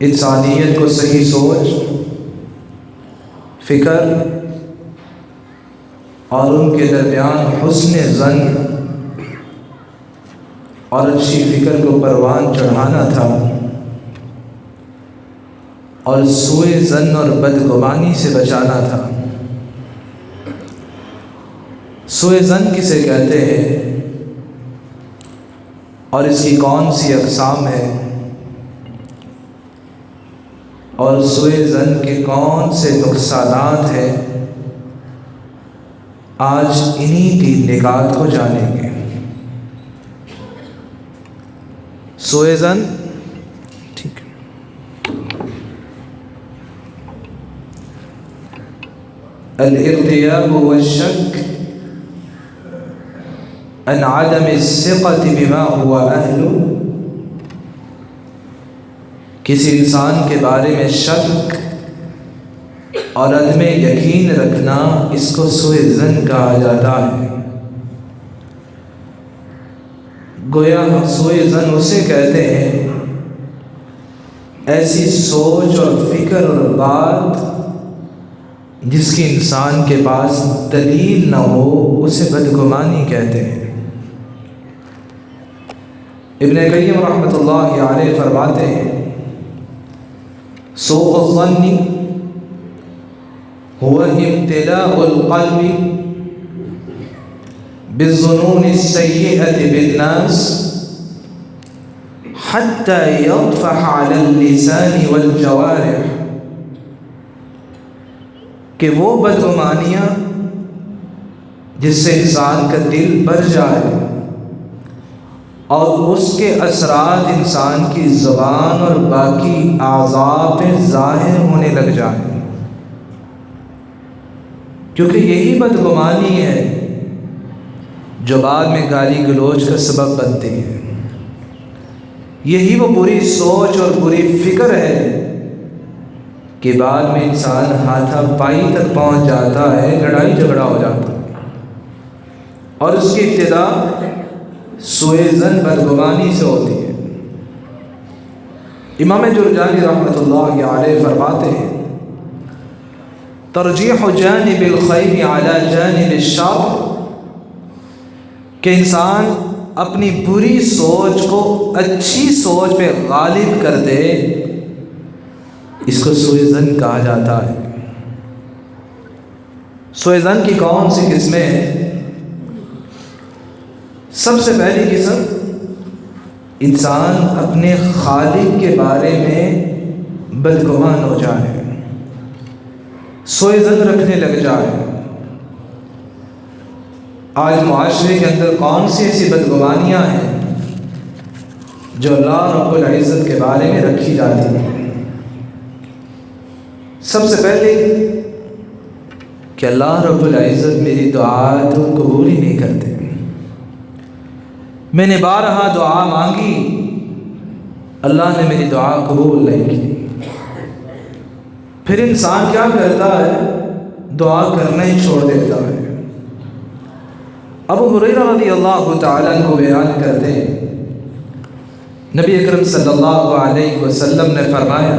انسانیت کو صحیح سوچ، فکر اور ان کے درمیان حسن ظن اور اچھی فکر کو پروان چڑھانا تھا، اور سوء ظن اور بدگمانی سے بچانا تھا۔ سوء ظن کسے کہتے ہیں اور اس کی کون سی اقسام ہے، اور سوء ظن کے کون سے نقصانات ہیں، آج انہی کی نکات کو جانیں گے۔ سوء ظن، ٹھیک ہے، الارتیاب والشک عن عدم الثقة بما هو اہل، کسی انسان کے بارے میں شک اور عدم یقین رکھنا، اس کو سوء ظن کہا جاتا ہے۔ گویا سوء ظن اسے کہتے ہیں ایسی سوچ اور فکر اور بات جس کی انسان کے پاس دلیل نہ ہو، اسے بدگمانی کہتے ہیں۔ ابن قیم رحمۃ اللہ علیہ فرماتے ہیں سوء الظن هو امتلاء القلب بالظنون السيئة بالناس حتى يطفح على اللسان والجوارح، کہ وہ بدگمانیاں جس سے انسان کا دل بھر جائے اور اس کے اثرات انسان کی زبان اور باقی اعضاء پہ ظاہر ہونے لگ جائیں، کیونکہ یہی بدگمانی ہے جو بعد میں گالی گلوچ کا سبب بنتی ہے۔ یہی وہ بری سوچ اور بری فکر ہے کہ بعد میں انسان ہاتھا پائی تک پہنچ جاتا ہے، لڑائی جھگڑا ہو جاتا ہے، اور اس کی ابتدا سوء ظن بدگمانی سے ہوتی ہے۔ امام جرجانی رحمۃ اللہ علیہ فرماتے ہیں ترجیح جانب الخیر علی جانب الشر، کہ انسان اپنی بری سوچ کو اچھی سوچ پہ غالب کر دے، اس کو سوء ظن کہا جاتا ہے۔ سوء ظن کی کون سی قسمیں ہیں؟ سب سے پہلی قسم، انسان اپنے خالق کے بارے میں بدگمان ہو جائے، سوء ظن رکھنے لگ جائے۔ آج معاشرے کے اندر کون سی ایسی بدگمانیاں ہیں جو اللہ رب العزت کے بارے میں رکھی جاتی ہیں؟ سب سے پہلے کہ اللہ رب العزت میری دعا تو قبول ہی نہیں کرتے، میں نے بارہا دعا مانگی، اللہ نے میری دعا قبول نہیں کی۔ پھر انسان کیا کرتا ہے؟ دعا کرنا ہی چھوڑ دیتا ہے۔ ابو ہریرہ رضی اللہ تعالیٰ عنہ بیان کرتے ہیں نبی اکرم صلی اللہ علیہ وسلم نے فرمایا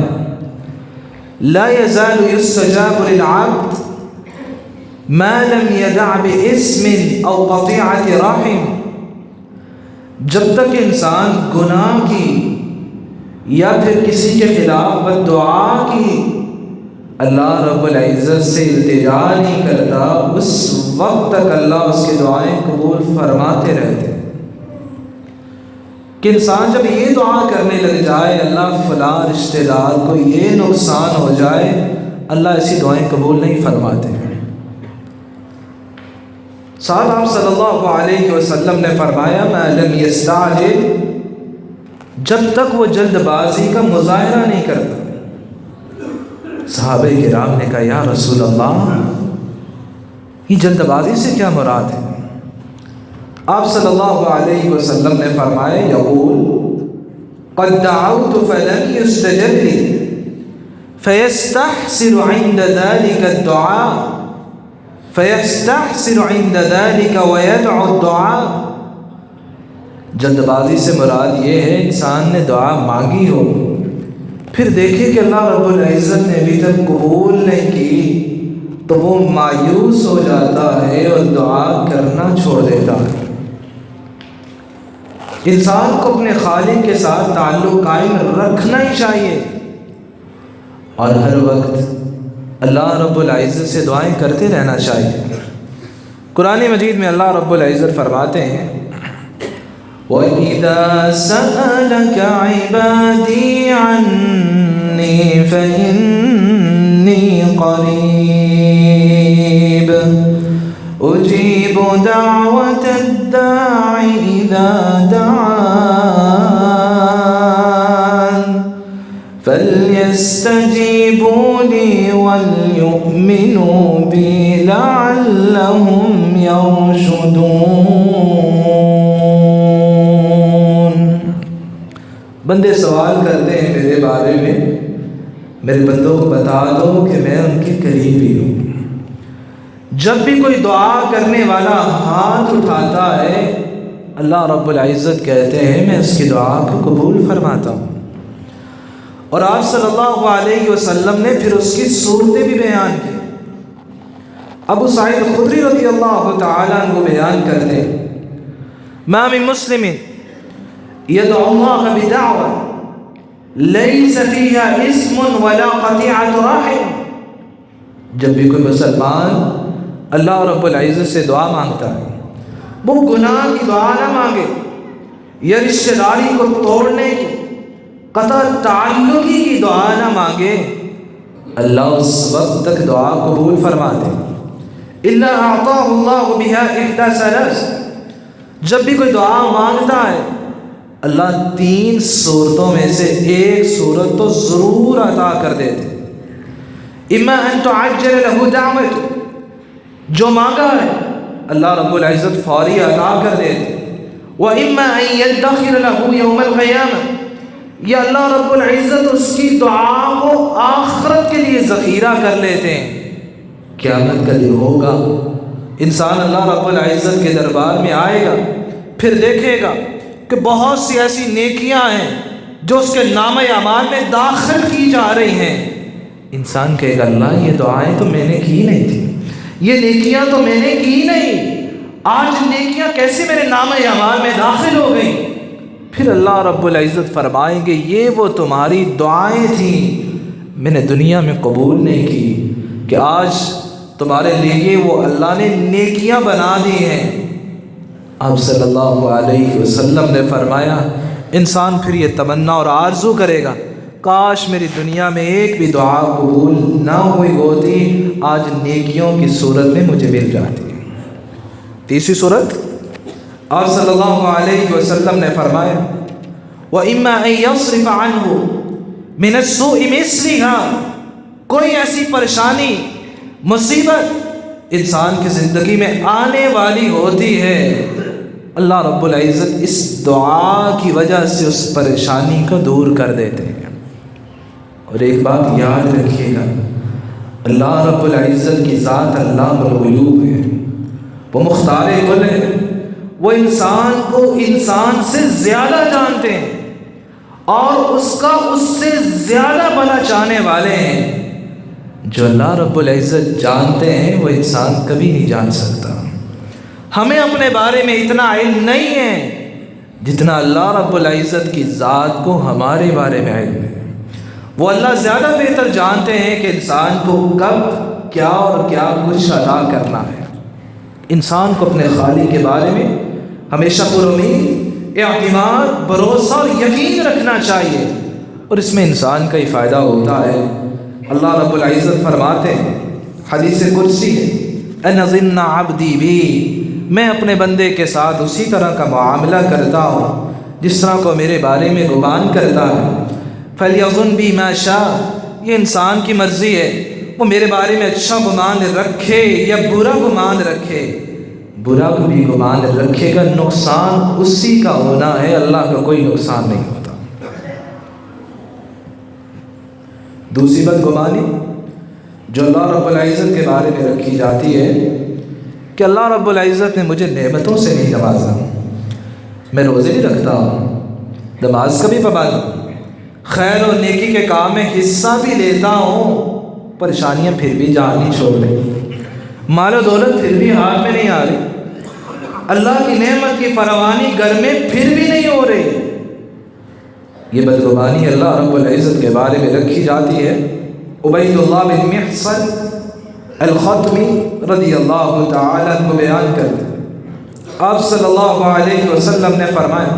لا يزال يستجاب للعبد ما لم يدع باسم او قطيعة رحم، جب تک انسان گناہ کی یا پھر کسی کے خلاف بد دعا کی اللہ رب العزت سے التجا نہیں کرتا، اس وقت تک اللہ اس کی دعائیں قبول فرماتے رہتے۔ کہ انسان جب یہ دعا کرنے لگ جائے اللہ فلاں رشتہ دار کو یہ نقصان ہو جائے، اللہ ایسی دعائیں قبول نہیں فرماتے۔ ساتھ آپ صلی اللہ علیہ وسلم نے فرمایا ما لم یستعجل، جب تک وہ جلد بازی کا مظاہرہ نہیں کرتا۔ صحابہ کرام نے کہا یا رسول اللہ، یہ جلد بازی سے کیا مراد ہے؟ آپ صلی اللہ علیہ وسلم نے فرمایا یقول قد دعوت فلم يستجب لي فيستحسن عند ذلك الدعاء فيستحسن عند ذلك ويدعو الدعاء، جلد بازی سے مراد یہ ہے انسان نے دعا مانگی ہو، پھر دیکھے کہ اللہ رب العزت نے ابھی تک قبول نہیں کی تو وہ مایوس ہو جاتا ہے اور دعا کرنا چھوڑ دیتا ہے۔ انسان کو اپنے خالق کے ساتھ تعلق قائم رکھنا ہی چاہیے اور ہر وقت اللہ رب العزت سے دعائیں کرتے رہنا چاہیے۔ قرآن مجید میں اللہ رب العزت فرماتے ہیں وَإِذَا سَأَلَكَ عِبَادِي عَنِّي فَإِنِّي قَرِيبٌ أُجِيبُ دَعْوَةَ الدَّاعِ إِذَا دَعَانِ فَلْيَسْتَجِيبُوا لِي وَلْيُؤْمِنُوا بِي لَعَلَّهُمْ يَرْشُدُونَ۔ بندے سوال کرتے ہیں میرے بارے میں، میرے بندوں کو بتا دو کہ میں ان کے قریبی ہوں۔ جب بھی کوئی دعا کرنے والا ہاتھ اٹھاتا ہے اللہ رب العزت کہتے ہیں میں اس کی دعا کو قبول فرماتا ہوں۔ اور آپ صلی اللہ علیہ وسلم نے پھر اس کی صورتیں بھی بیان کی۔ ابو سعید خدری رضی اللہ تعالیٰ عنہ بیان کرتے ہیں ما من مسلم يدعو الله بدعوة ليس فيها اسم ولا قطيعة رحم۔ جب بھی کوئی مسلمان اللہ رب العزت سے دعا مانگتا ہے وہ گناہ کی دعا نہ مانگے یا رشتہ داری کو توڑنے کی، قطع تعلقی کی دعا نہ مانگے، اللہ اس وقت تک دعا قبول فرماتے الا اعطاه الله بها احدى ثلاث۔ جب بھی کوئی دعا مانگتا ہے اللہ 3 صورتوں میں سے ایک صورت تو ضرور عطا کر دیتے۔ اما ان تعجل له دعوته، جو مانگا ہے اللہ رب العزت فوری عطا کر دیتے۔ واما ان يدخر له يوم القيامة، یا اللہ رب العزت اس کی دعا کو آخرت کے لیے ذخیرہ کر لیتے ہیں۔ قیامت کا دن ہوگا، انسان اللہ رب العزت کے دربار میں آئے گا، پھر دیکھے گا کہ بہت سی ایسی نیکیاں ہیں جو اس کے نامہ اعمال میں داخل کی جا رہی ہیں۔ انسان کہے گا اللہ یہ دعائیں تو میں نے کی نہیں تھی، یہ نیکیاں تو میں نے کی نہیں، آج نیکیاں کیسے میرے نامہ اعمال میں داخل ہو گئیں؟ پھر اللہ رب العزت فرمائیں گے یہ وہ تمہاری دعائیں تھیں میں نے دنیا میں قبول نہیں کی کہ آج تمہارے لیے وہ اللہ نے نیکیاں بنا دی ہیں۔ آپ صلی اللہ علیہ وسلم نے فرمایا انسان پھر یہ تمنا اور آرزو کرے گا کاش میری دنیا میں ایک بھی دعا قبول نہ ہوئی ہوتی، آج نیکیوں کی صورت میں مجھے مل جاتی۔ تیسری صورت آپ صلی اللہ علیہ وسلم نے فرمایا وَإِمَّا أَن يَصْرِفَ عَنْهُ مِنَ السُّوءِ مِثْلِهَا، کوئی ایسی پریشانی مصیبت انسان کی زندگی میں آنے والی ہوتی ہے، اللہ رب العزت اس دعا کی وجہ سے اس پریشانی کو دور کر دیتے ہیں۔ اور ایک بات یاد رکھیے گا اللہ رب العزت کی ذات علام الغیوب ہے، وہ مختار کل ہے، وہ انسان کو انسان سے زیادہ جانتے ہیں اور اس سے زیادہ بھلا چاہنے والے ہیں۔ جو اللہ رب العزت جانتے ہیں وہ انسان کبھی نہیں جان سکتا۔ ہمیں اپنے بارے میں اتنا علم نہیں ہے جتنا اللہ رب العزت کی ذات کو ہمارے بارے میں علم ہے۔ وہ اللہ زیادہ بہتر جانتے ہیں کہ انسان کو کب کیا اور کیا کچھ عطا کرنا ہے۔ انسان کو اپنے خالق کے بارے میں ہمیشہ پر امید، اعتماد، بھروسہ اور یقین رکھنا چاہیے، اور اس میں انسان کا ہی فائدہ ہوتا ہے۔ اللہ رب العزت فرماتے ہیں حدیث قدسی ہے اَنَا ظِنَّ عَبْدِي بِي، میں اپنے بندے کے ساتھ اسی طرح کا معاملہ کرتا ہوں جس طرح کو میرے بارے میں گمان کرتا ہے۔ فَلْيَظُنْ بِي مَا شَاءَ، یہ انسان کی مرضی ہے، وہ میرے بارے میں اچھا گمان رکھے یا برا گمان رکھے، برا بھی گمان رکھے گا نقصان اسی کا ہونا ہے، اللہ کا کوئی نقصان نہیں ہوتا۔ دوسری بدگمانی جو اللہ رب العزت کے بارے میں رکھی جاتی ہے کہ اللہ رب العزت نے مجھے نعمتوں سے نہیں نوازا، میں روزے بھی رکھتا ہوں، نماز کا بھی پابند ہوں، خیر و نیکی کے کام میں حصہ بھی لیتا ہوں، پریشانیاں پھر بھی جان نہیں چھوڑ رہی، مال و دولت پھر بھی ہاتھ میں نہیں آ رہی، اللہ کی نعمت کی فراوانی گھر میں پھر بھی نہیں ہو رہی۔ یہ بدگمانی اللہ رب العزت کے بارے میں رکھی جاتی ہے۔ عبید اللہ بن محصن الختمی رضی اللہ تعالیٰ عنہ بیان کرتے ہیں، آپ صلی اللہ علیہ وسلم نے فرمایا،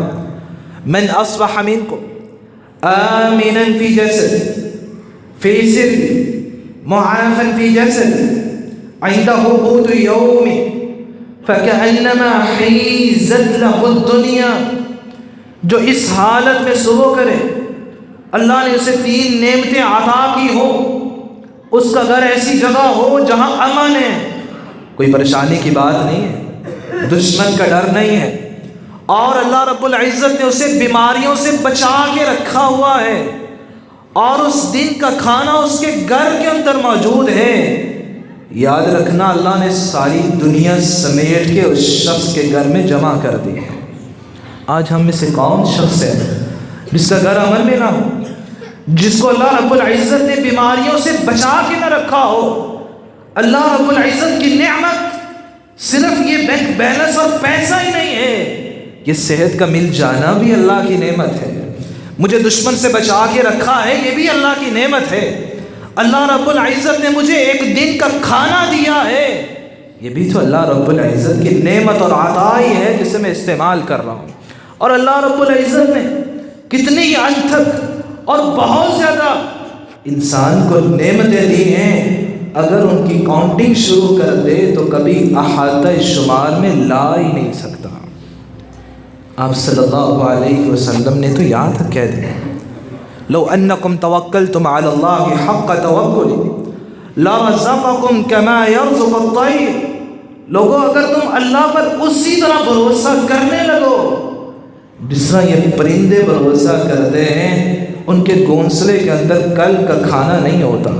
من اصبح منکم آمنا فی جسد فی سر معافا فی جسد عندہ قوت یوم فکأنما حیزت لہ الدنیا، جو اس حالت میں صبح کرے اللہ نے اسے 3 نعمتیں عطا کی ہو، اس کا گھر ایسی جگہ ہو جہاں امن ہے، کوئی پریشانی کی بات نہیں ہے، دشمن کا ڈر نہیں ہے، اور اللہ رب العزت نے اسے بیماریوں سے بچا کے رکھا ہوا ہے، اور اس دن کا کھانا اس کے گھر کے اندر موجود ہے۔ یاد رکھنا اللہ نے ساری دنیا سمیٹ کے اس شخص کے گھر میں جمع کر دی ہے۔ آج ہم میں سے کون شخص ہے جس کا گھر امن میں نہ ہو، جس کو اللہ رب العزت نے بیماریوں سے بچا کے نہ رکھا ہو؟ اللہ رب العزت کی نعمت صرف یہ بینک بیلنس اور پیسہ ہی نہیں ہے، یہ صحت کا مل جانا بھی اللہ کی نعمت ہے، مجھے دشمن سے بچا کے رکھا ہے یہ بھی اللہ کی نعمت ہے، اللہ رب العزت نے مجھے ایک دن کا کھانا دیا ہے، یہ بھی تو اللہ رب العزت کی نعمت اور عطا ہی ہے جسے میں استعمال کر رہا ہوں۔ اور اللہ رب العزت نے کتنی ہی انتھک اور بہت زیادہ انسان کو نعمتیں دی ہیں، اگر ان کی کاؤنٹنگ شروع کر دے تو کبھی احاطہ شمار میں لا ہی نہیں سکتا۔ آپ صلی اللہ علیہ وسلم نے تو یہاں تک کہہ دیا، لو انکم توکلتم علی اللہ حق توکلہ لرزقکم کما یرزق الطیر، لوگوں اگر تم اللہ پر اسی طرح بھروسہ کرنے لگو جس طرح یہ پرندے بھروسہ کرتے ہیں، ان کے گھونسلے کے اندر کل کا کھانا نہیں ہوتا،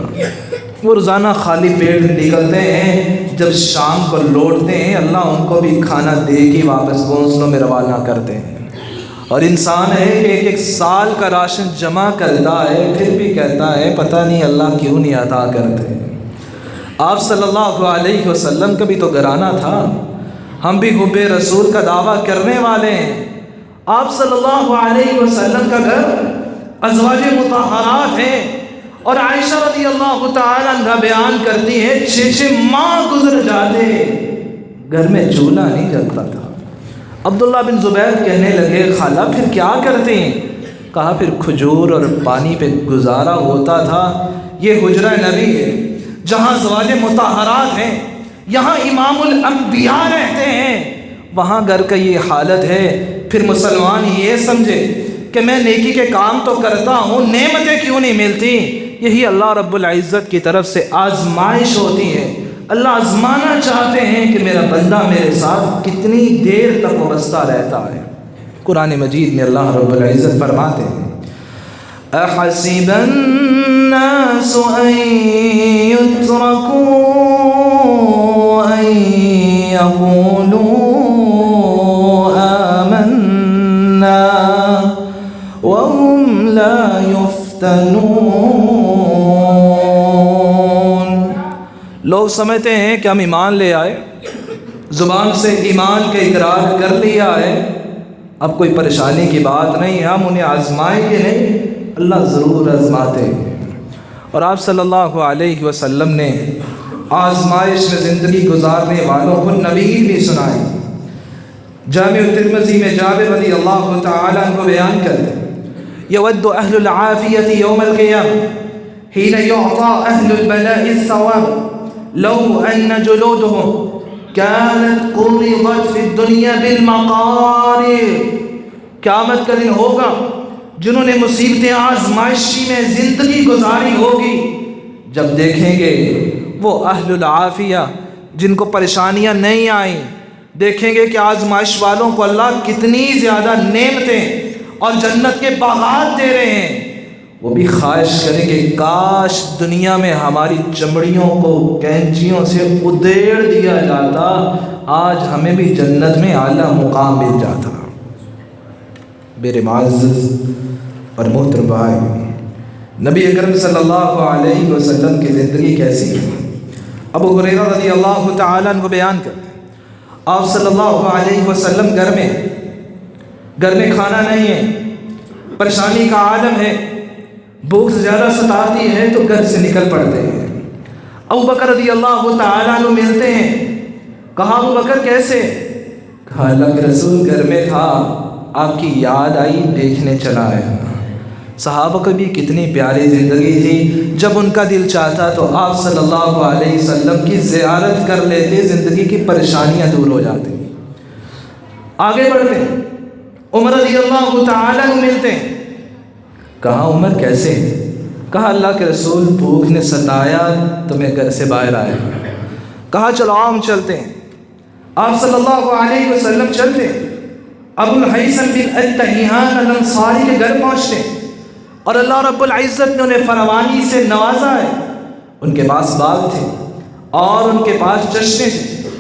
وہ روزانہ خالی پیٹ نکلتے ہیں، جب شام کو لوٹتے ہیں اللہ ان کو بھی کھانا دے کے واپس گھونسلوں میں روانہ کرتے ہیں۔ اور انسان ہے کہ ایک سال کا راشن جمع کرتا ہے پھر بھی کہتا ہے پتہ نہیں اللہ کیوں نہیں عطا کرتے۔ آپ صلی اللہ علیہ وسلم کا بھی تو گھرانہ تھا، ہم بھی حب رسول کا دعویٰ کرنے والے ہیں۔ آپ صلی اللہ علیہ وسلم کا گھر ازواج مطہرات ہیں، اور عائشہ رضی اللہ تعالیٰ عنہ بیان کرتی ہے 6 ماہ گزر جاتے گھر میں چولہا نہیں جلتا تھا۔ عبداللہ بن زبیر کہنے لگے خالہ پھر کیا کرتے ہیں؟ کہا پھر کھجور اور پانی پہ گزارا ہوتا تھا۔ یہ حجرہ نبی ہے جہاں ازواج مطہرات ہیں، یہاں امام الانبیاء رہتے ہیں، وہاں گھر کا یہ حالت ہے۔ پھر مسلمان یہ سمجھے کہ میں نیکی کے کام تو کرتا ہوں، نعمتیں کیوں نہیں ملتی؟ یہی اللہ رب العزت کی طرف سے آزمائش ہوتی ہے۔ اللہ آزمانا چاہتے ہیں کہ میرا بندہ میرے ساتھ کتنی دیر تک وابستہ رہتا ہے۔ قرآن مجید میں اللہ رب العزت فرماتے ہیں احسب الناس ان يتركوا ان يقولوا آمنا وهم لا يفتنون۔ لوگ سمجھتے ہیں کہ ہم ایمان لے آئے، زبان سے ایمان کا اقرار کر لیا ہے، اب کوئی پریشانی کی بات نہیں، ہم انہیں آزمائیں گے نہیں، اللہ ضرور آزماتے ہیں۔ اور آپ صلی اللہ علیہ وسلم نے آزمائش میں زندگی گزارنے والوں کو نوید بھی سنائی۔ جامع ترمذی میں جابر رضی اللہ تعالیٰ عنہ بیان کرتے ہیں یود اہل العافیۃ یوم القیامہ حین یعطى اہل البلاء الثواب لو ان جلودهم كانت قرضت في الدنيا بالمقارب۔ قیامت کا دن ہوگا جنہوں نے مصیبتیں آزمائشی میں زندگی گزاری ہوگی، جب دیکھیں گے وہ اہل العافیہ جن کو پریشانیاں نہیں آئیں، دیکھیں گے کہ آزمائش والوں کو اللہ کتنی زیادہ نعمتیں اور جنت کے باغات دے رہے ہیں، وہ بھی خواہش کریں گے کاش دنیا میں ہماری چمڑیوں کو کینچیوں سے ادھیڑ دیا جاتا، آج ہمیں بھی جنت میں اعلیٰ مقام مل جاتا۔ میرے معزز اور محترم بھائی، نبی اکرم صلی اللہ علیہ وسلم کی زندگی کیسی ہے؟ ابو ہریرہ رضی اللہ تعالیٰ عنہ بیان کرتے ہیں آپ صلی اللہ علیہ وسلم گھر میں کھانا نہیں ہے، پریشانی کا عالم ہے، بھوک زیادہ ستاتی ہے تو گھر سے نکل پڑتے ہیں۔ ابو بکر رضی اللہ تعالیٰ عنہ ملتے ہیں، کہا ابو بکر کیسے؟ کہا اللہ کے رسول گھر میں تھا، آپ کی یاد آئی، دیکھنے چلا آیا۔ صحابہ کو بھی کتنی پیاری زندگی تھی، جب ان کا دل چاہتا تو آپ صلی اللہ علیہ وسلم کی زیارت کر لیتے، زندگی کی پریشانیاں دور ہو جاتی۔ آگے بڑھتے ہیں، عمر رضی اللہ تعالیٰ عنہ ملتے ہیں، کہا عمر کیسے؟ کہا اللہ کے رسول بھوک نے ستایا تو میں گھر سے باہر آیا۔ کہا چلو ہم چلتے ہیں۔ آپ صلی اللہ علیہ وسلم چلتے ہیں، ابو الحیثم بن التہیان الانصاری کے گھر پہنچتے ہیں، اور اللہ رب العزت نے انہیں فراوانی سے نوازا ہے۔ ان کے پاس باغ تھے اور ان کے پاس چشمے تھے۔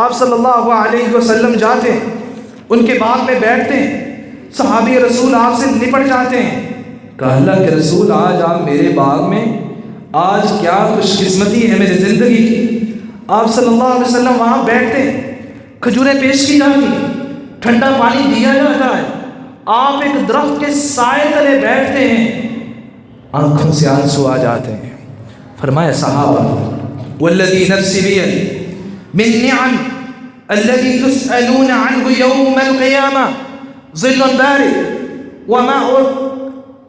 آپ صلی اللہ علیہ وسلم جاتے ہیں، ان کے باغ میں بیٹھتے ہیں، صحابی رسول آپ سے نپٹ جاتے ہیں۔ کہا اللہ کے رسول آج آپ میرے باغ میں، آج کیا خوش قسمتی ہے میری زندگی کی۔ آپ صلی اللہ علیہ وسلم وہاں بیٹھتے ہیں، کھجوریں پیش کی جاتی ہیں، ٹھنڈا پانی دیا جاتا ہے، آپ ایک درخت کے سائے تلے بیٹھتے ہیں، آنکھوں سے آنسو آ جاتے ہیں۔ فرمایا صحابہ والذی نفسی بیدہ من نعم الذی تسألون عنہ یوم القیامہ ظل بارد وماء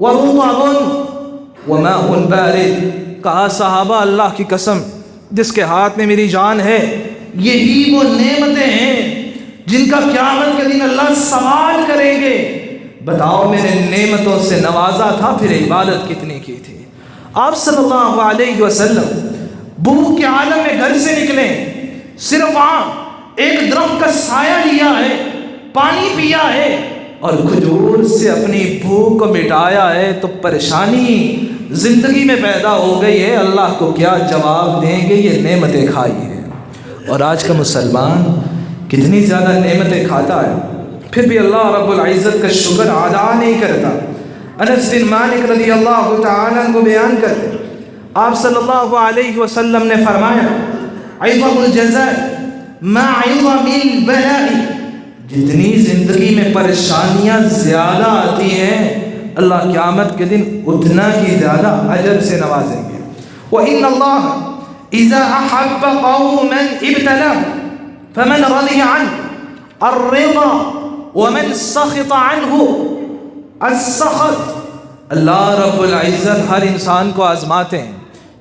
ورطب وماء بارد۔ کہا صحابہ اللہ کی قسم جس کے ہاتھ میں میری جان ہے، یہی وہ نعمتیں ہیں جن کا قیامت کے دن اللہ سوال کریں گے، بتاؤ میں نے نعمتوں سے نوازا تھا پھر عبادت کتنی کی تھی۔ آپ صلی اللہ علیہ وسلم بھوک کے عالم میں گھر سے نکلے، صرف وہاں ایک درخت کا سایہ لیا ہے، پانی پیا ہے اور کھجور سے اپنی بھوک کو مٹایا ہے، تو پریشانی زندگی میں پیدا ہو گئی ہے، اللہ کو کیا جواب دیں گے، یہ نعمتیں کھائی ہیں۔ اور آج کا مسلمان کتنی زیادہ نعمتیں کھاتا ہے، پھر بھی اللہ رب العزت کا شکر ادا نہیں کرتا۔ انس بن مالک رضی اللہ تعالیٰ عنہ بیان کرتے، آپ صلی اللہ علیہ وسلم نے فرمایا عظم الجزاء ما عظم البلاء، جتنی زندگی میں پریشانیاں زیادہ آتی ہیں اللہ قیامت کے دن اتنا ہی زیادہ اجر سے نوازیں گے۔ وَإِنَّ اللَّهَ إِذَا أَحَبَّ قَوْمًا ابْتَلَاهُمْ فَمَنْ رَضِيَ عَنْهُ الرِّضَى وَمَنْ سَخِطَ عَنْهُ السَّخَطَ۔ اللہ رب العزت ہر انسان کو آزماتے ہیں،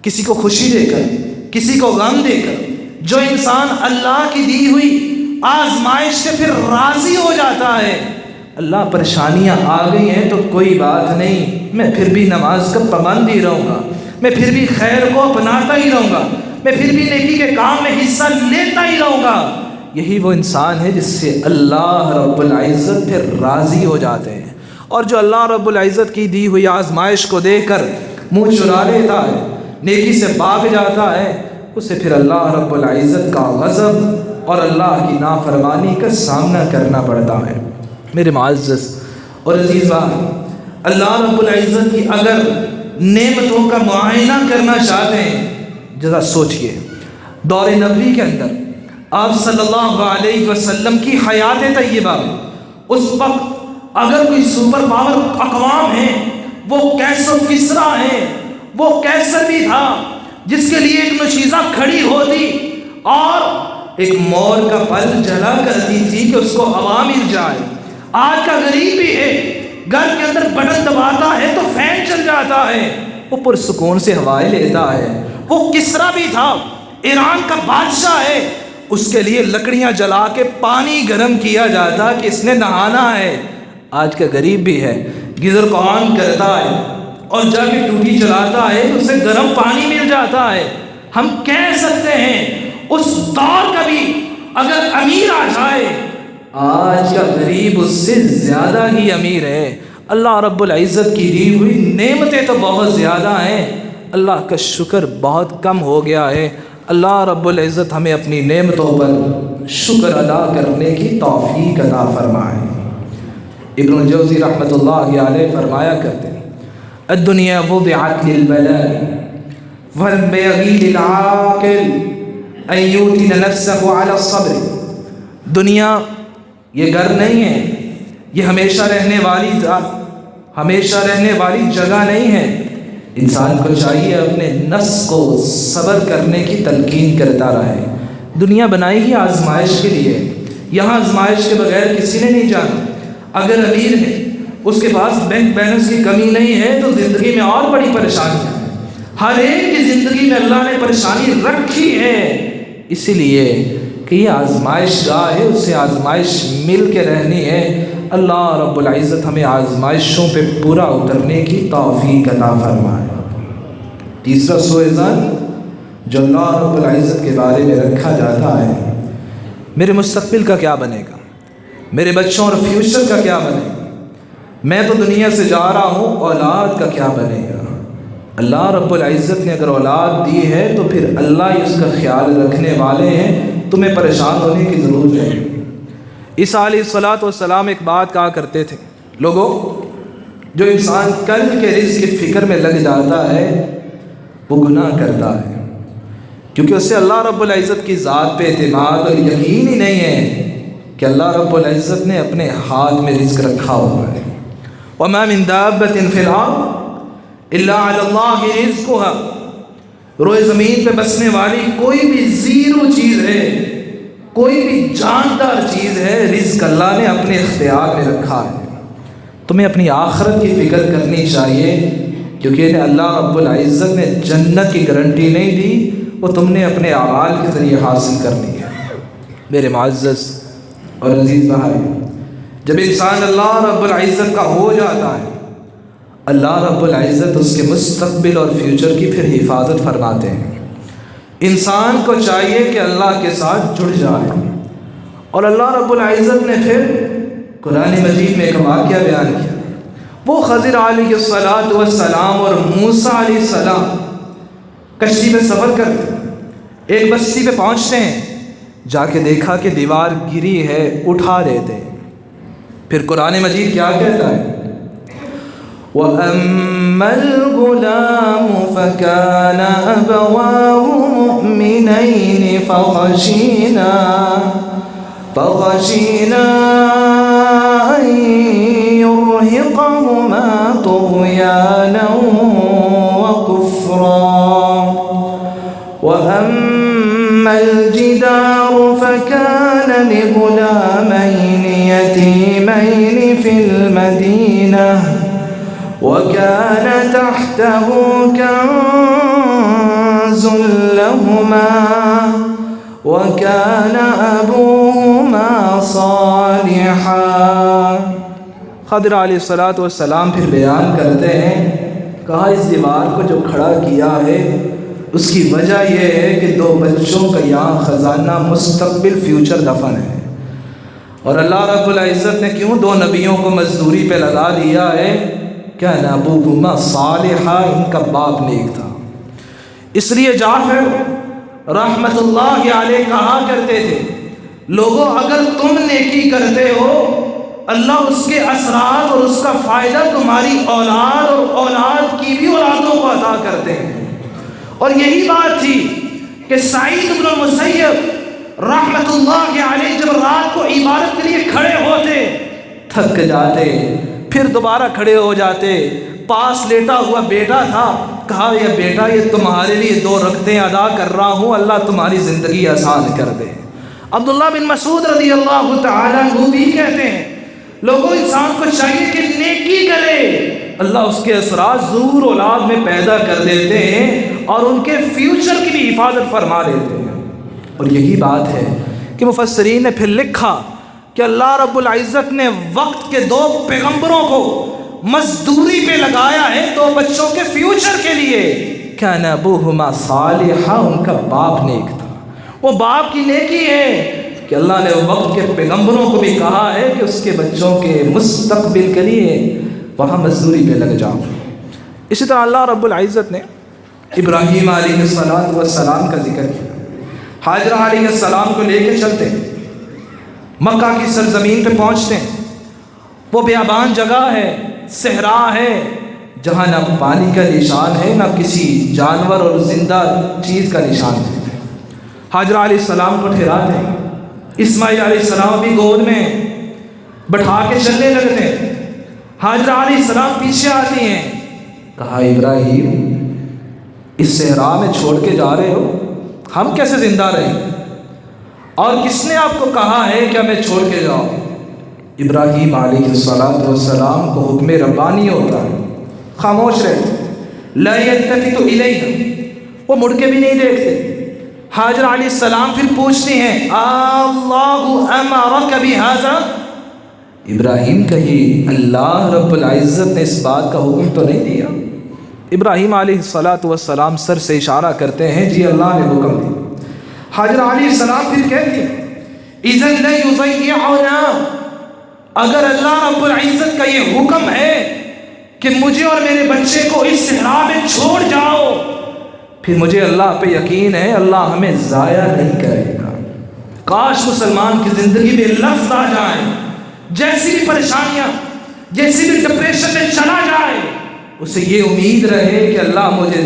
کسی کو خوشی دے کر، کسی کو غم دے کر۔ جو انسان اللہ کی دی ہوئی آزمائش سے پھر راضی ہو جاتا ہے، اللہ پریشانیاں آ گئی ہیں تو کوئی بات نہیں، میں پھر بھی نماز کا پابند ہی رہوں گا، میں پھر بھی خیر کو اپناتا ہی رہوں گا، میں پھر بھی نیکی کے کام میں حصہ لیتا ہی رہوں گا۔ یہی وہ انسان ہے جس سے اللہ رب العزت پھر راضی ہو جاتے ہیں، اور جو اللہ رب العزت کی دی ہوئی آزمائش کو دیکھ کر منہ چرا لیتا ہے، نیکی سے بھاگ جاتا ہے، اسے پھر اللہ رب العزت کا غضب اور اللہ کی نافرمانی کا سامنا کرنا پڑتا ہے۔ میرے معزز اور عزیز بھائی، اللہ رب العزت کی اگر نعمتوں کا معائنہ کرنا چاہتے ہیں، ذرا سوچئے دور نبوی کے اندر آپ صلی اللہ علیہ وسلم کی حیات طیبہ میں اس وقت اگر کوئی سپر پاور اقوام ہے، وہ کیسر کسرا ہے، وہ کیسر بھی تھا جس کے لیے ایک نشیزہ کھڑی ہوتی اور ایک مور کا پل جلا کرتی تھی کہ اس کو ہوا مل جائے۔ آج کا غریب بھی ہے، گھر کے اندر بٹن دباتا ہے تو فین چل جاتا ہے، وہ پرسکون سے ہوائیں لیتا ہے۔ وہ کسرا بھی تھا، ایران کا بادشاہ ہے، اس کے لیے لکڑیاں جلا کے پانی گرم کیا جاتا کہ اس نے نہانا ہے۔ آج کا غریب بھی ہے، گیزر کو آن کرتا ہے اور جا کے ٹوٹی چلاتا ہے تو اسے گرم پانی مل جاتا ہے۔ ہم کہہ سکتے ہیں اس دور کا بھی اگر امیر آ جائے، آج کا غریب اس سے زیادہ ہی امیر ہے۔ اللہ رب العزت کی دی ہوئی نعمتیں تو بہت زیادہ ہیں، اللہ کا شکر بہت کم ہو گیا ہے۔ اللہ رب العزت ہمیں اپنی نعمتوں پر شکر ادا کرنے کی توفیق عطا فرمائے۔ ابن الجوزی رحمۃ اللہ علیہ فرمایا کرتے ہیں الدنیا وضعت للبلاء فينبغي للعاقل ان يوطن نفسه على الصبر. دنیا یہ گھر نہیں ہے، یہ ہمیشہ رہنے والی جگہ نہیں ہے. انسان کو چاہیے اپنے نفس کو صبر کرنے کی تلقین کرتا رہے. دنیا بنائی ہی آزمائش کے لیے، یہاں آزمائش کے بغیر کسی نے نہیں جانا. اگر امیر ہے، اس کے پاس بینک بیلنس کی کمی نہیں ہے تو زندگی میں اور بڑی پریشانی ہے. ہر ایک کی زندگی میں اللہ نے پریشانی رکھی ہے، اسی لیے کہ یہ آزمائش گاہ ہے، اس سے آزمائش مل کے رہنی ہے. اللہ رب العزت ہمیں آزمائشوں پہ پورا اترنے کی توفیق عطا فرمائے. تیسرا سوء ظن جو اللہ رب العزت کے بارے میں رکھا جاتا ہے، میرے مستقبل کا کیا بنے گا، میرے بچوں اور فیوچر کا کیا بنے گا، میں تو دنیا سے جا رہا ہوں، اولاد کا کیا بنے گا. اللہ رب العزت نے اگر اولاد دی ہے تو پھر اللہ ہی اس کا خیال رکھنے والے ہیں، تمہیں پریشان ہونے کی ضرورت نہیں. عیسیٰ علیہ الصلوۃ والسلام ایک بات کہا کرتے تھے، لوگوں جو انسان کل کے رزق کی فکر میں لگ جاتا ہے وہ گناہ کرتا ہے، کیونکہ اس سے اللہ رب العزت کی ذات پہ اعتماد اور یقین ہی نہیں ہے کہ اللہ رب العزت نے اپنے ہاتھ میں رزق رکھا ہوا ہے. وما من دابة في الأرض الا علی اللہ رزقها. روئے زمین پہ بسنے والی کوئی بھی زیرو چیز ہے، کوئی بھی جاندار چیز ہے، رزق اللہ نے اپنے اختیار میں رکھا ہے. تمہیں اپنی آخرت کی فکر کرنی چاہیے، کیونکہ اللہ رب العزت نے جنت کی گارنٹی نہیں دی، وہ تم نے اپنے اعمال کے ذریعے حاصل کرنی ہے. میرے معزز اور عزیز بھائی، جب انسان اللہ رب العزت کا ہو جاتا ہے، اللہ رب العزت اس کے مستقبل اور فیوچر کی پھر حفاظت فرماتے ہیں. انسان کو چاہیے کہ اللہ کے ساتھ جڑ جائے. اور اللہ رب العزت نے پھر قرآن مجید میں ایک واقعہ بیان کیا. وہ خضر علیہ السلام اور موسیٰ علیہ السلام کشتی پہ سفر کرتے، ایک بستی پہ پہنچتے ہیں، جا کے دیکھا کہ دیوار گری ہے، اٹھا دیتے ہیں. پھر قرآن مجید کیا کہتا ہے؟ وَأَمَّا الْغُلَامُ فَكَانَ أَبَوَاهُ مُؤْمِنَيْنِ فَخَشِينَا أَن يُرْهِقَهُمَا طُغْيَانًا وَكُفْرًا. وَأَمَّا الْجِدَارُ فَكَانَ لِغُلَامَيْنِ يَتِيمَيْنِ فِي الْمَدِينَةِ وَكَانَ تَحْتَهُ كَنْزٌ لَهُمَا وَكَانَ أَبُوهُمَا صَالِحًا. خضر علیہ السلام پھر بیان کرتے ہیں، کہا اس دیوار کو جو کھڑا کیا ہے اس کی وجہ یہ ہے کہ دو بچوں کا یہاں خزانہ مستقبل فیوچر دفن ہے. اور اللہ رب العزت نے کیوں دو نبیوں کو مزدوری پہ لگا دیا ہے؟ کان ابوہما صالحا، ان کا باپ نیک تھا. اس لیے جعفر رحمت اللہ علیہ کہا کرتے تھے، لوگوں اگر تم نیکی کرتے ہو اللہ اس کے اثرات اور اس کا فائدہ تمہاری اولاد اور اولاد کی بھی اولادوں کو عطا کرتے ہیں. اور یہی بات تھی کہ سعید بن المسیب رحمت اللہ علیہ جب رات کو عبادت کے لیے کھڑے ہوتے، تھک جاتے، پھر دوبارہ کھڑے ہو جاتے. پاس لیٹا ہوا بیٹا تھا، کہا یہ بیٹا یہ تمہارے لیے 2 رکعتیں ادا کر رہا ہوں، اللہ تمہاری زندگی آسان کر دے. عبداللہ بن مسعود رضی اللہ تعالیٰ عنہ بھی کہتے ہیں، لوگوں انسان کو چاہیے کہ نیکی کرے، اللہ اس کے اثرات ضرور اولاد میں پیدا کر دیتے ہیں اور ان کے فیوچر کی بھی حفاظت فرما دیتے ہیں. اور یہی بات ہے کہ مفسرین نے پھر لکھا کہ اللہ رب العزت نے وقت کے 2 پیغمبروں کو مزدوری پہ لگایا ہے 2 بچوں کے فیوچر کے لیے. کان ابوہما صالحا، ان کا باپ نیک تھا. وہ باپ کی نیکی ہے کہ اللہ نے وقت کے پیغمبروں کو بھی کہا ہے کہ اس کے بچوں کے مستقبل کے لیے وہاں مزدوری پہ لگ جاؤ. اسی طرح اللہ رب العزت نے ابراہیم علیہ السلام کا ذکر کیا. حاجرہ علیہ السلام کو لے کے چلتے ہیں، مکہ کی سرزمین پہ پہنچتے ہیں. وہ بیابان جگہ ہے، صحرا ہے، جہاں نہ پانی کا نشان ہے، نہ کسی جانور اور زندہ چیز کا نشان ہے۔ حاجرہ علیہ السلام کو ٹھہراتے ہیں، اسماعیل علیہ السلام بھی گود میں بٹھا کے چلنے لگتے ہیں۔ حاجرہ علیہ السلام پیچھے آتی ہیں، کہا ابراہیم اس صحرا میں چھوڑ کے جا رہے ہو، ہم کیسے زندہ رہیں؟ اور کس نے آپ کو کہا ہے کہ ہمیں چھوڑ کے جاؤ؟ ابراہیم علیہ السلام کو حکم ربانی ہوتا ہے، خاموش رہتے، لا یلتفت الیہ، وہ مڑ کے بھی نہیں دیکھتے۔ حاجرہ علیہ السلام پھر پوچھتی ہیں اللہ امرک بہذا، ابراہیم کہیں اللہ رب العزت نے اس بات کا حکم تو نہیں دیا؟ ابراہیم علیہ السلام سر سے اشارہ کرتے ہیں جی اللہ نے حکم دیا۔ حاجرہ علیہ السلام پھر کہتی ہیں اذن لیضیعنا، اگر اللہ رب العزت کا یہ حکم ہے کہ مجھے اور میرے بچے کو اس صحرا میں چھوڑ جاؤ، پھر مجھے اللہ پہ یقین ہے اللہ ہمیں ضائع نہیں کرے گا۔ کاش مسلمان کی زندگی میں لفظ آ جائیں، جیسی بھی پریشانیاں، جیسی بھی ڈپریشن میں چلا جائے، اسے یہ امید رہے کہ اللہ مجھے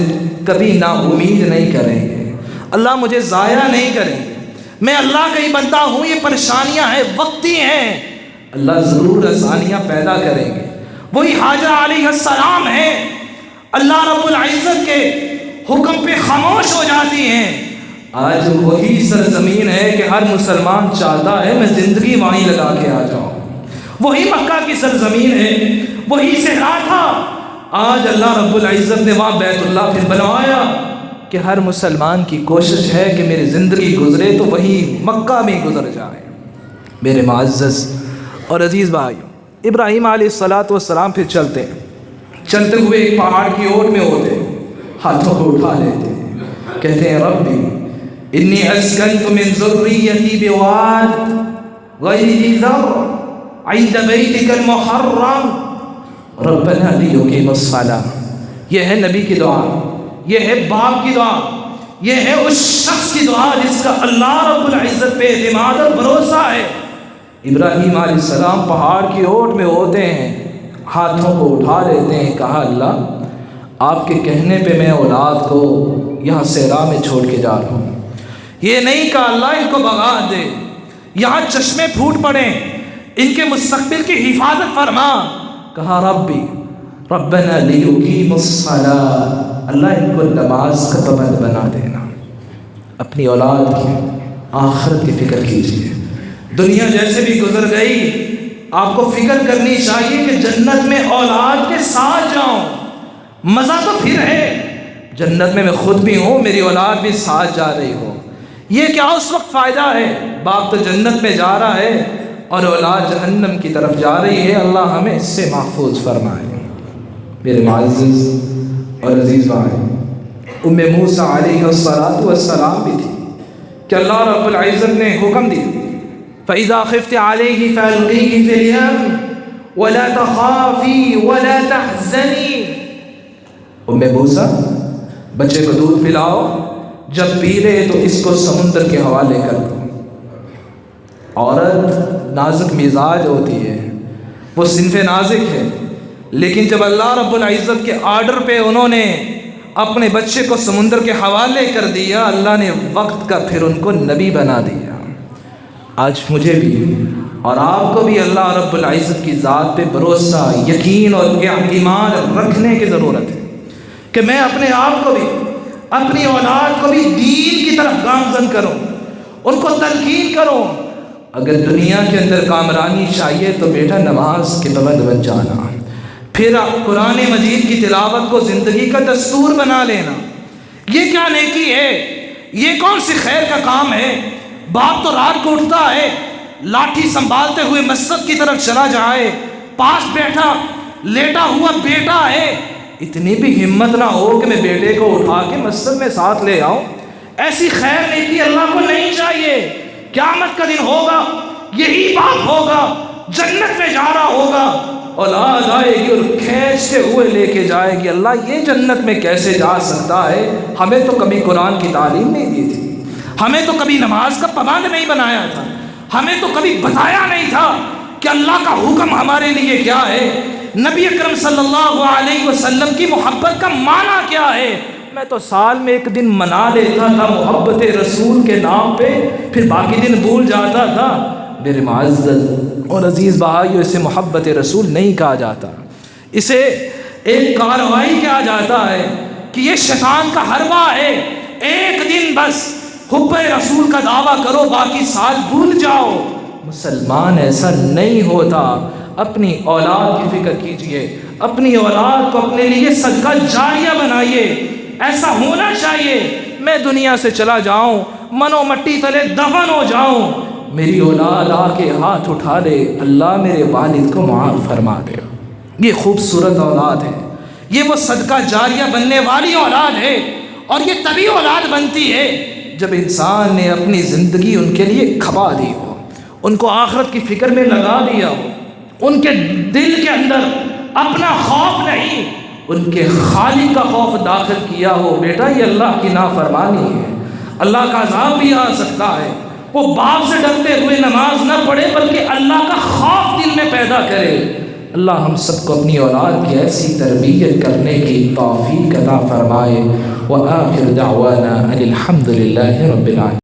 کبھی نا امید نہیں کریں گے، اللہ مجھے ضائع نہیں کریں گے، میں اللہ کا ہی بندہ ہوں، یہ پریشانیاں ہیں وقتی ہیں، اللہ ضرور آسانیاں پیدا کریں گے۔ وہی حاجرہ علیہ السلام ہیں، اللہ رب العزت کے حکم پہ خاموش ہو جاتی ہیں۔ آج وہی سرزمین ہے کہ ہر مسلمان چاہتا ہے میں زندگی وہیں لگا کے آ جاؤں، وہی مکہ کی سرزمین ہے، وہی صحرا تھا، آج اللہ رب العزت نے وہاں بیت اللہ پھر بنوایا کہ ہر مسلمان کی کوشش ہے کہ میری زندگی گزرے تو وہی مکہ میں گزر جائے۔ میرے معزز اور عزیز بھائیو، ابراہیم علیہ السلام پھر چلتے چلتے ہوئے ایک پہاڑ کی اوٹ میں ہوتے، ہاتھوں کو اٹھا لیتے ہیں، کہتے ہیں ربی انی اسکنت من ذریتی بواد غیر ذی زرع عند بیتک المحرم ربنا لیقیم الصلاۃ۔ یہ ہے نبی کی دعا، یہ ہے باپ کی دعا، یہ ہے اس شخص کی دعا جس کا اللہ رب العزت پہ اعتماد اور بھروسہ ہے۔ ابراہیم علیہ السلام پہاڑ کی اوٹ میں ہوتے ہیں، ہاتھوں کو اٹھا لیتے ہیں، کہا اللہ آپ کے کہنے پہ میں اولاد کو یہاں صحرا میں چھوڑ کے جا رہا ہوں۔ یہ نہیں کہا اللہ ان کو بھگا دے، یہاں چشمے پھوٹ پڑیں، ان کے مستقبل کی حفاظت فرما۔ کہا ربی ربنا لیقیم الصلاۃ، اللہ ان کو نماز کا پابند بنا دینا۔ اپنی اولاد کی آخرت کی فکر کیجیے، دنیا جیسے بھی گزر گئی آپ کو فکر کرنی چاہیے کہ جنت میں اولاد کے ساتھ جاؤں، مزہ تو پھر ہے، جنت میں خود بھی ہوں، میری اولاد بھی ساتھ جا رہی ہو، یہ کیا اس وقت فائدہ ہے؟ باپ تو جنت میں جا رہا ہے اور اولاد جہنم کی طرف جا رہی ہے، اللہ ہمیں اس سے محفوظ فرمائے۔ میرے معزز اور عزیز بھائی، ام موسیٰ علیہ السلام بھی تھی کہ اللہ رب العزت نے حکم دیا فَإِذَا خِفْتِ عَلَيْهِ فَأَلْقِيهِ فِي الْيَمِّ وَلَا تَخَافِي وَلَا تَحْزَنِي۔ ام موسیٰ بچے کو دودھ پلاؤ، جب پی لے تو اس کو سمندر کے حوالے کر دو۔ عورت نازک مزاج ہوتی ہے، وہ صنف نازک ہے، لیکن جب اللہ رب العزت کے آرڈر پہ انہوں نے اپنے بچے کو سمندر کے حوالے کر دیا، اللہ نے وقت کا پھر ان کو نبی بنا دیا۔ آج مجھے بھی اور آپ کو بھی اللہ رب العزت کی ذات پہ بھروسہ، یقین اور اعتماد رکھنے کی ضرورت ہے کہ میں اپنے آپ کو بھی، اپنی اولاد کو بھی دین کی طرف گامزن کروں، ان کو تلقین کروں۔ اگر دنیا کے اندر کامرانی چاہیے تو بیٹا نماز کے پابند بن جانا، پھر قرآن مجید کی تلاوت کو زندگی کا دستور بنا لینا۔ یہ کیا نیکی ہے؟ یہ کون سی خیر کا کام ہے؟ باپ تو رات کو اٹھتا ہے، لاٹھی سنبھالتے ہوئے مسجد کی طرف چلا جائے، پاس بیٹھا لیٹا ہوا بیٹا ہے، اتنی بھی ہمت نہ ہو کہ میں بیٹے کو اٹھا کے مسجد میں ساتھ لے آؤں۔ ایسی خیر نیکی اللہ کو نہیں چاہیے۔ قیامت کا دن ہوگا، یہی بات ہوگا، جنت میں جا رہا ہوگا، اولاد آئے گی اور کھینچتے ہوئے لے کے جائے گی، اللہ یہ جنت میں کیسے جا سکتا ہے؟ ہمیں تو کبھی قرآن کی تعلیم نہیں دی تھی، ہمیں تو کبھی نماز کا پابند نہیں بنایا تھا، ہمیں تو کبھی بتایا نہیں تھا کہ اللہ کا حکم ہمارے لیے کیا ہے، نبی اکرم صلی اللہ علیہ وسلم کی محبت کا معنی کیا ہے۔ میں تو سال میں ایک دن منا لیتا تھا محبت رسول کے نام پہ، پھر باقی دن بھول جاتا تھا۔ میرے معزز اور عزیز بھائیو، اسے محبت رسول نہیں کہا جاتا، اسے ایک کارروائی کہا جاتا ہے کہ یہ شیطان کا حربہ ہے۔ ایک دن بس حب رسول کا دعویٰ کرو، باقی سال بھول جاؤ۔ مسلمان ایسا نہیں ہوتا۔ اپنی اولاد کی فکر کیجئے، اپنی اولاد کو اپنے لیے صدقہ جاریہ بنائیے۔ ایسا ہونا چاہیے میں دنیا سے چلا جاؤں، منو مٹی تلے دفن ہو جاؤں، میری اولاد آ کے ہاتھ اٹھا لے، اللہ میرے والد کو معاف فرما دے۔ یہ خوبصورت اولاد ہے، یہ وہ صدقہ جاریہ بننے والی اولاد ہے، اور یہ تبھی اولاد بنتی ہے جب انسان نے اپنی زندگی ان کے لیے کھپا دی ہو، ان کو آخرت کی فکر میں لگا دیا ہو، ان کے دل کے اندر اپنا خوف نہیں، ان کے خالق کا خوف داخل کیا ہو۔ بیٹا یہ اللہ کی نافرمانی ہے، اللہ کا عذاب بھی آ سکتا ہے۔ وہ باپ سے ڈرتے ہوئے نماز نہ پڑھے بلکہ اللہ کا خوف دل میں پیدا کرے۔ اللہ ہم سب کو اپنی اولاد کی ایسی تربیت کرنے کی توفیق عطا فرمائے۔ وآخر دعوانا ان الحمد للہ رب العالمین۔